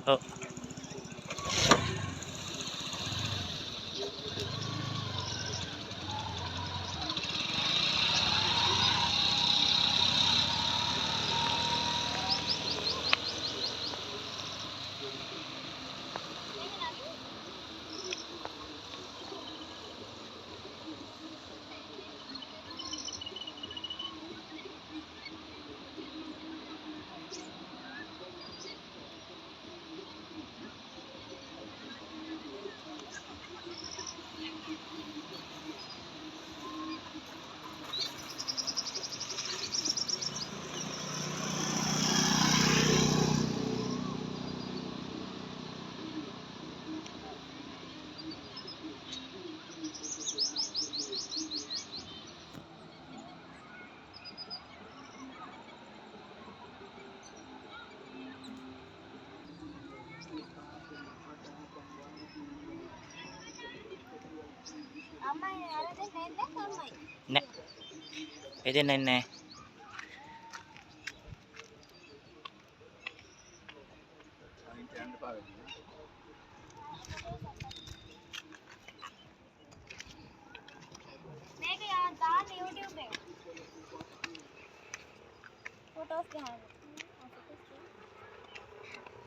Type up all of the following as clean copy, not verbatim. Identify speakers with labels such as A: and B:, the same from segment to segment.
A: Oh. Nè, cái tên này nè.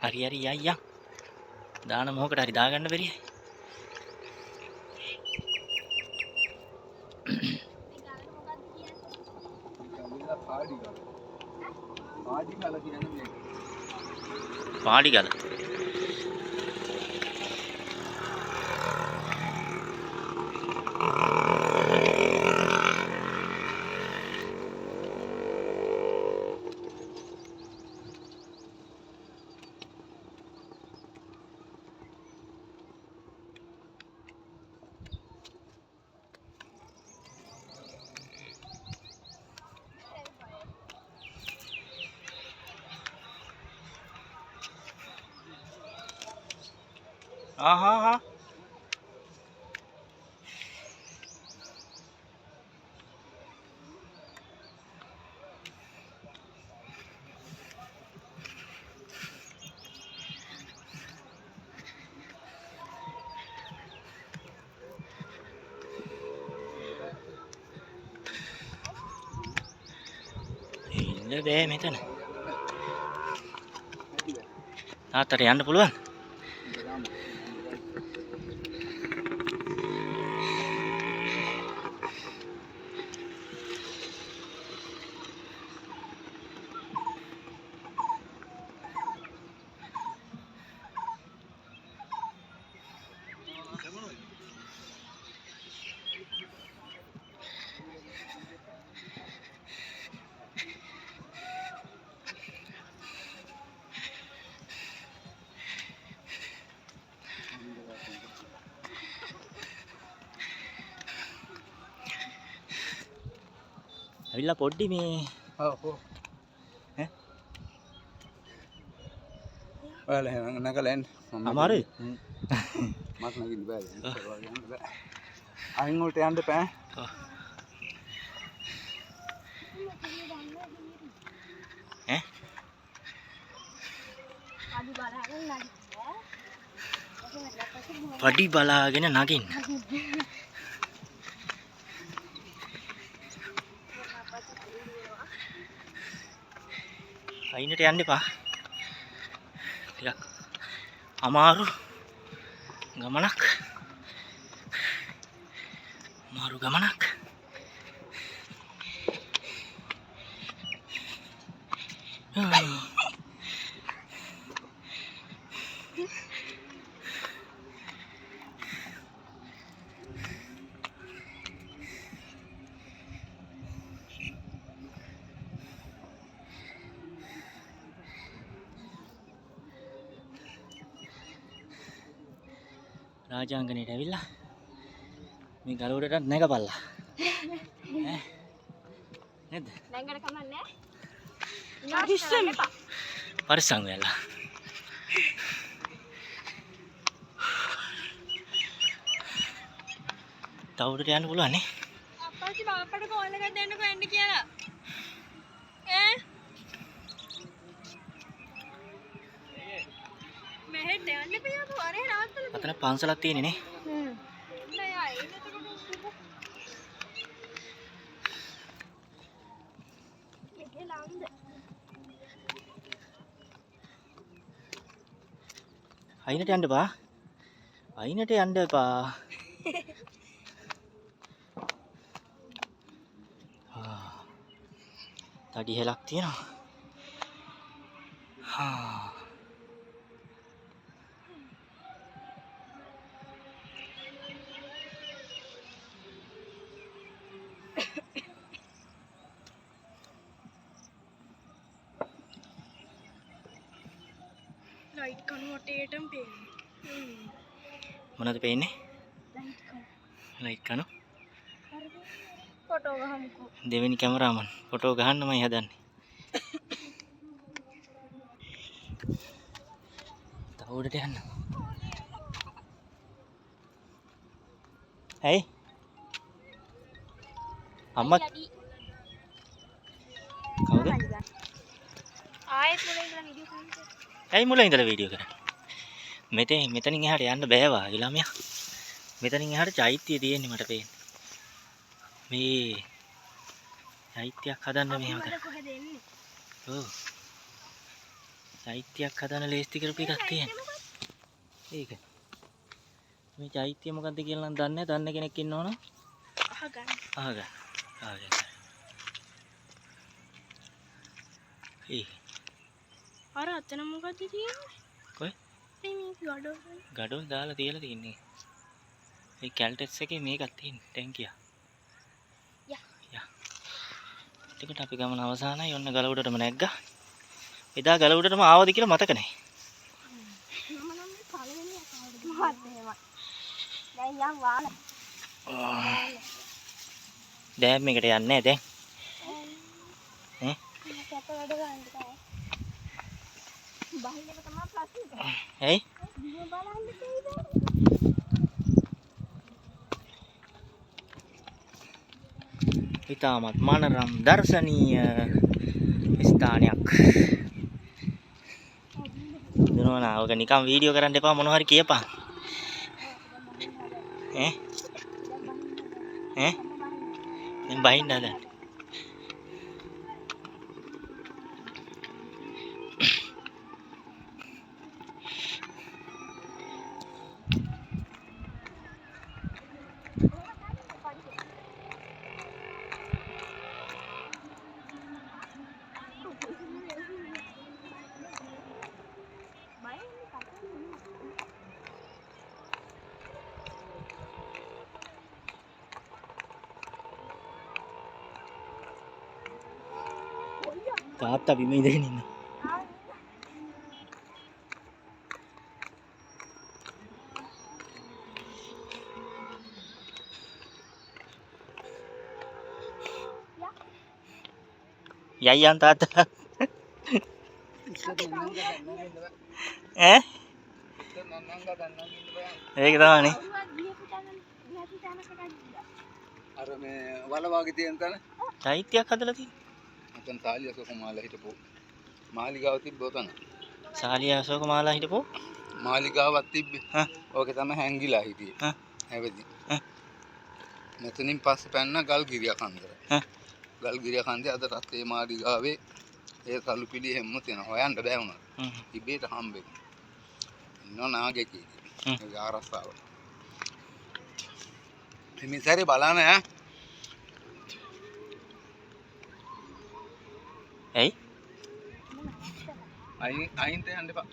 A: Hari hari ya ya. දාන මොහොකට හරි දාගන්න බැරිය. පාඩි ගල. ආහා ඉන්න බෑ මෙතන. තාත්තට යන්න පුළුවන්. ඇවිල්ලා පොඩ්ඩි මේ
B: ඔව්
A: ඈ
B: ඔයාලා නැගලා එන්න
A: අමාරුයි.
B: මට නගින්න බෑ යන්න බෑ අයින් වලට යන්න බෑ
A: ඈ පඩි බලාගෙන නගින්න. අයිනට යන්න එපා. ටිකක් අමාරු ගමනක්. අමාරු ගමනක්. රාජාංගනයට ඇවිල්ලා මේ ගලවඩටත් නැගපල්ලා. නේද?
C: නැංගට කමන්නේ.
A: පරිස්සම් වෙලා. තව උඩට යන්න පුළුවන් නේ.
C: අප්පච්චි බාප්පට කෝල් එකක් දෙන්නකෝ එන්න කියලා. ඈ මෙහෙට යන්න පියවතු අරේ නවත්තලා.
A: අතන පන්සලක් තියෙන්නේ නේ.
C: නෑ ආයේ එතකොට මෙහෙ ළඟද.
A: අයිනට යන්න එපා. අයිනට යන්න එපා. තඩි හෙලක් තියෙනවා.
C: ලයිට් කනුවටේටම පේන්නේ.
A: මොනවද පේන්නේ?
C: ලයිට් කන.
A: ලයිට් කනු.
C: ෆොටෝ ගහමුකෝ.
A: දෙවෙනි කැමරාමන් ෆොටෝ ගහන්නමයි හදන්නේ. තව උඩට යන්න. ඇයි? අම්මා කවුද?
C: ආයෙත් මුලින් ඉඳලා වීඩියෝ කරන්නේ.
A: ඇයි මුලින් ඉඳලා වීඩියෝ කරන්නේ? මෙතනින් එහාට යන්න බෑ වාගේ ළමයා. මෙතනින් එහාට චෛත්‍යය තියෙන්නේ මට පේන්නේ. මේ චෛත්‍යයක් හදන්න මෙහෙම කරා.
C: කොහෙද එන්නේ?
A: ඔව්. චෛත්‍යයක් හදන්න ලේස්ති කරපු එකක් තියෙනවා. ඒක. මේ චෛත්‍ය මොකද්ද කියලා නම් දන්නේ නැහැ. දන්න කෙනෙක් ඉන්නවනම්
C: අහගන්න.
A: අහගන්න. ඒ
C: අර අතන මොකද්ද තියෙන්නේ?
A: කොයි?
C: මේ ගඩොල්.
A: ගඩොල් දාලා තියලා තින්නේ. ඒ කැල්ටස් එකේ මේකක් තියෙන්නේ. ටැංකිය. යා. ටිකට අපි ගමන අවසానයි. ඔන්න ගල උඩටම නැග්ගා. එදා ගල උඩටම ආවද කියලා මතක නැහැ.
C: මම නම් පළවෙනි අකාවද මහත් එහෙමයි. දැන් යම් වාල.
A: ඩෑම් එකට යන්නේ නැහැ දැන්. ඈ?
C: කැප වැඩ ගන්න තමයි. බහින්නක තමයි ප්ලාස්ටික්.
A: ඇයි?
C: දිව බලන්න දෙයිද?
A: ඉතාමත් මනරම් දර්ශනීය ස්ථානයක්. දුනවනා ඔක නිකන් වීඩියෝ කරන්න එපා මොනවා හරි කියපන්. ඈ? ඈ? දැන් බහින්න හදන්නේ. තාත්තා බිම ඉඳගෙන ඉන්න. යයියන් තාත්තා. ඈ? ඒක තමයි.
B: අර මේ වල වාගේ තියෙන තැන
A: චෛත්‍යයක් හදලා තියෙනවා.
B: නැත්නම් තාලිය අශෝක මාලා හිටපු මාලිගාව තිබ්බ උතන.
A: සාලිය අශෝක මාලා හිටපො
B: මාලිගාවක් තිබ්බේ.
A: හා
B: ඕකේ තමයි හැංගිලා හිටියේ.
A: හා
B: හැවදී. මෙතනින් පස්සේ පැන්න ගල්ගිරිය කන්දර. ගල්ගිරිය කන්දේ අද රත්ේ මාලිගාවේ ඒ සලු පිළි හැම්ම තියෙනවා. හොයන්න බෑ වුණා. ඉබේට හම්බෙන්නේ. ඉන්නෝ නාගේ කීකේ. ඒ ආරස්සාව. මේ සැරේ බලන්න ඈ.
A: ඇයි?
B: අයින්ට යන්න එපා.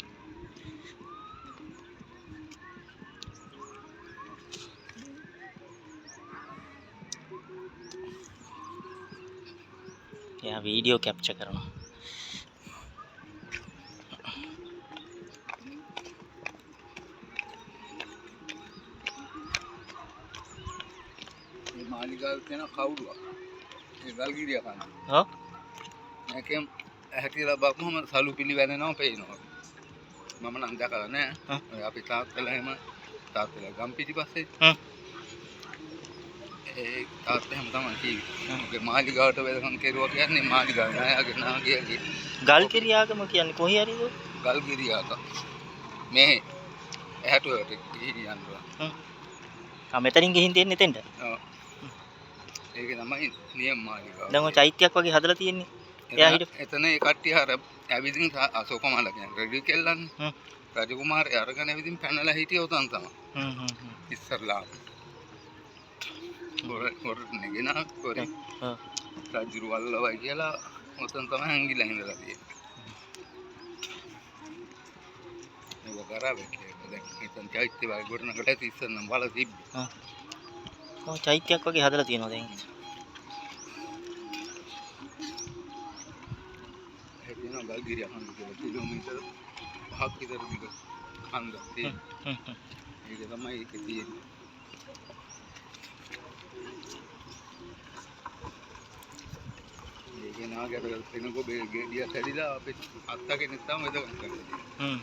A: එයා වීඩියෝ කැප්චර් කරනවා.
B: මේ මාලිගාවේ තියෙන කවුරුවක්. ඒ ගල්ගිරිය කන.
A: ඔව්.
B: ඒකෙන් හැටිලා බක්මම සලු පිළි වැනෙනවා පේනවා. මම නම් දැකලා නෑ. අපි තාත්තලා එහෙම තාත්තලා ගම් පිටිපස්සේ. ඒ තාත්තා හැම තමයි කිව්වේ. මාලිගාවට වෙදකම් කෙරුවා කියන්නේ මාලිගාව නෑගේ නාගයගේ
A: ගල්කිරි ආගම කියන්නේ කොහේ හරිද?
B: ගල්ගිරියාක. මේ ඇහැටුවට ගිහින් යනවා.
A: මෙතනින් ගිහින් තියෙන්නේ එතෙන්ට.
B: ඔව්. ඒක තමයි නියම මාලිගාව.
A: දැන් ඔය චෛත්‍යයක් වගේ හදලා තියෙන්නේ. එයා හිට
B: එතන ඒ කට්ටිය අර ඇවිදින් අශෝක මල කියන්නේ රෙඩි කෙල්ලන්නේ. රජකුමාරයා අරගෙන ඇවිදින් පැනලා හිටිය උතන් තමයි. ඉස්සරලා. හොර නෙගෙනා කොරේ. රජුරු වල්ලවයි කියලා උතන් තමයි හැංගිලා ඉඳලා තියෙන්නේ. ඒක කරාවේ කියලා. දැන් හිතන් චෛත්‍ය වල ගොඩනගට ඉස්සර නම් වල තිබ්බේ.
A: ඔය චෛත්‍යයක් වගේ හදලා තියෙනවා දැන්.
B: හැදෙනවා ගල්ගිරිය හන්ද කියලා කිලෝමීටර් 5ක් විතර දිග හන්ද තියෙනවා. ඒක තමයි ඒකේ තියෙන්නේ. ඒකේ නාගයට වෙන කොබේ ගෙඩිය හැදිලා අපේ අත්තගෙන තමයි වෙදකම් කරලා තියෙන්නේ.